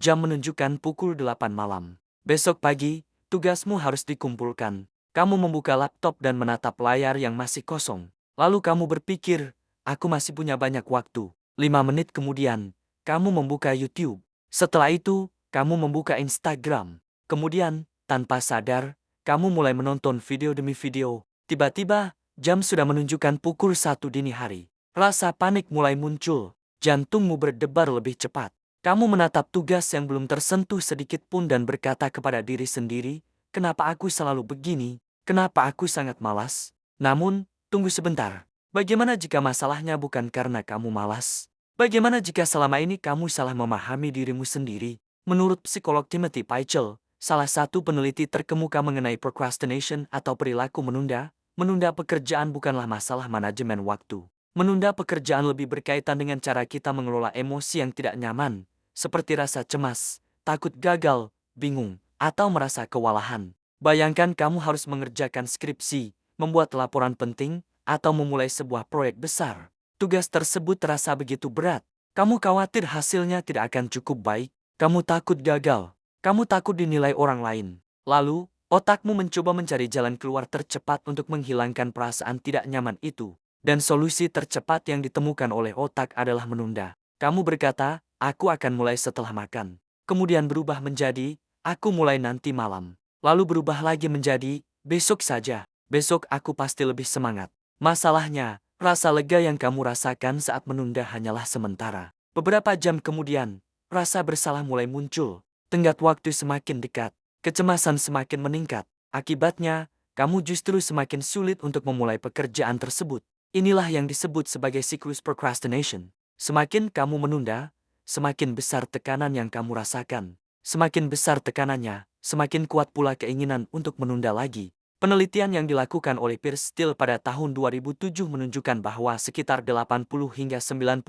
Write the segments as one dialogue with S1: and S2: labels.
S1: Jam menunjukkan pukul 8 malam. Besok pagi, tugasmu harus dikumpulkan. Kamu membuka laptop dan menatap layar yang masih kosong. Lalu kamu berpikir, aku masih punya banyak waktu. 5 menit kemudian, kamu membuka YouTube. Setelah itu, kamu membuka Instagram. Kemudian, tanpa sadar, kamu mulai menonton video demi video. Tiba-tiba, jam sudah menunjukkan pukul 1 dini hari. Rasa panik mulai muncul. Jantungmu berdebar lebih cepat. Kamu menatap tugas yang belum tersentuh sedikit pun dan berkata kepada diri sendiri, kenapa aku selalu begini? Kenapa aku sangat malas? Namun, tunggu sebentar. Bagaimana jika masalahnya bukan karena kamu malas? Bagaimana jika selama ini kamu salah memahami dirimu sendiri? Menurut psikolog Timothy Pychyl, salah satu peneliti terkemuka mengenai procrastination atau perilaku menunda pekerjaan bukanlah masalah manajemen waktu. Menunda pekerjaan lebih berkaitan dengan cara kita mengelola emosi yang tidak nyaman, seperti rasa cemas, takut gagal, bingung, atau merasa kewalahan. Bayangkan kamu harus mengerjakan skripsi, membuat laporan penting, atau memulai sebuah proyek besar. Tugas tersebut terasa begitu berat. Kamu khawatir hasilnya tidak akan cukup baik. Kamu takut gagal. Kamu takut dinilai orang lain. Lalu, otakmu mencoba mencari jalan keluar tercepat untuk menghilangkan perasaan tidak nyaman itu. Dan solusi tercepat yang ditemukan oleh otak adalah menunda. Kamu berkata, aku akan mulai setelah makan. Kemudian berubah menjadi, aku mulai nanti malam. Lalu berubah lagi menjadi, besok saja. Besok aku pasti lebih semangat. Masalahnya, rasa lega yang kamu rasakan saat menunda hanyalah sementara. Beberapa jam kemudian, rasa bersalah mulai muncul. Tenggat waktu semakin dekat. Kecemasan semakin meningkat. Akibatnya, kamu justru semakin sulit untuk memulai pekerjaan tersebut. Inilah yang disebut sebagai siklus procrastination. Semakin kamu menunda, semakin besar tekanan yang kamu rasakan. Semakin besar tekanannya, semakin kuat pula keinginan untuk menunda lagi. Penelitian yang dilakukan oleh Piers Steel pada tahun 2007 menunjukkan bahwa sekitar 80 hingga 95%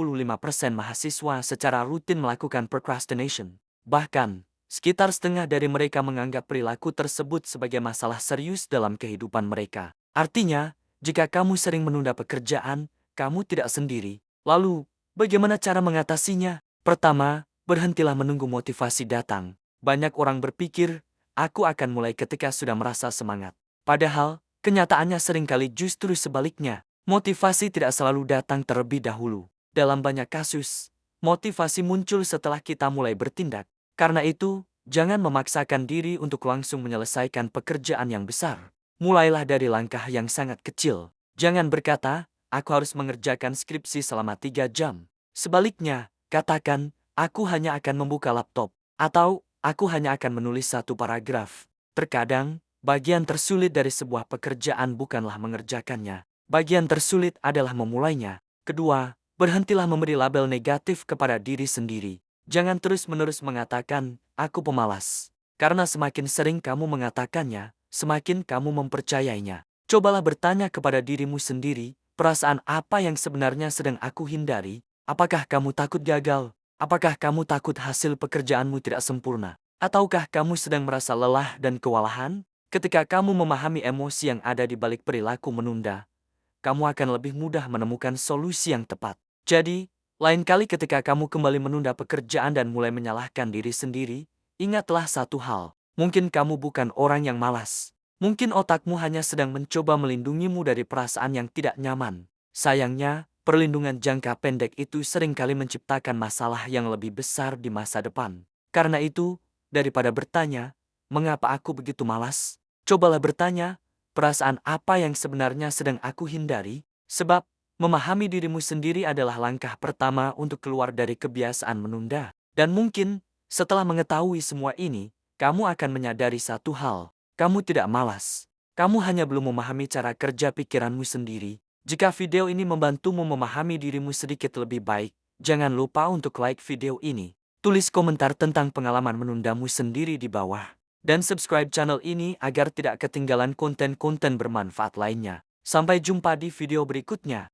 S1: mahasiswa secara rutin melakukan procrastination. Bahkan, sekitar setengah dari mereka menganggap perilaku tersebut sebagai masalah serius dalam kehidupan mereka. Artinya, jika kamu sering menunda pekerjaan, kamu tidak sendiri. Lalu, bagaimana cara mengatasinya? Pertama, berhentilah menunggu motivasi datang. Banyak orang berpikir, aku akan mulai ketika sudah merasa semangat. Padahal, kenyataannya seringkali justru sebaliknya. Motivasi tidak selalu datang terlebih dahulu. Dalam banyak kasus, motivasi muncul setelah kita mulai bertindak. Karena itu, jangan memaksakan diri untuk langsung menyelesaikan pekerjaan yang besar. Mulailah dari langkah yang sangat kecil. Jangan berkata, aku harus mengerjakan skripsi selama 3 jam. Sebaliknya, katakan, aku hanya akan membuka laptop. Atau, aku hanya akan menulis 1 paragraf. Terkadang, bagian tersulit dari sebuah pekerjaan bukanlah mengerjakannya. Bagian tersulit adalah memulainya. Kedua, berhentilah memberi label negatif kepada diri sendiri. Jangan terus-menerus mengatakan, aku pemalas. Karena semakin sering kamu mengatakannya, semakin kamu mempercayainya. Cobalah bertanya kepada dirimu sendiri, perasaan apa yang sebenarnya sedang aku hindari? Apakah kamu takut gagal? Apakah kamu takut hasil pekerjaanmu tidak sempurna? Ataukah kamu sedang merasa lelah dan kewalahan? Ketika kamu memahami emosi yang ada di balik perilaku menunda, kamu akan lebih mudah menemukan solusi yang tepat. Jadi, lain kali ketika kamu kembali menunda pekerjaan dan mulai menyalahkan diri sendiri, ingatlah satu hal. Mungkin kamu bukan orang yang malas. Mungkin otakmu hanya sedang mencoba melindungimu dari perasaan yang tidak nyaman. Sayangnya, perlindungan jangka pendek itu seringkali menciptakan masalah yang lebih besar di masa depan. Karena itu, daripada bertanya, mengapa aku begitu malas? Cobalah bertanya, perasaan apa yang sebenarnya sedang aku hindari? Sebab, memahami dirimu sendiri adalah langkah pertama untuk keluar dari kebiasaan menunda. Dan mungkin, setelah mengetahui semua ini, kamu akan menyadari satu hal, kamu tidak malas. Kamu hanya belum memahami cara kerja pikiranmu sendiri. Jika video ini membantumu memahami dirimu sedikit lebih baik, jangan lupa untuk like video ini. Tulis komentar tentang pengalaman menundamu sendiri di bawah. Dan subscribe channel ini agar tidak ketinggalan konten-konten bermanfaat lainnya. Sampai jumpa di video berikutnya.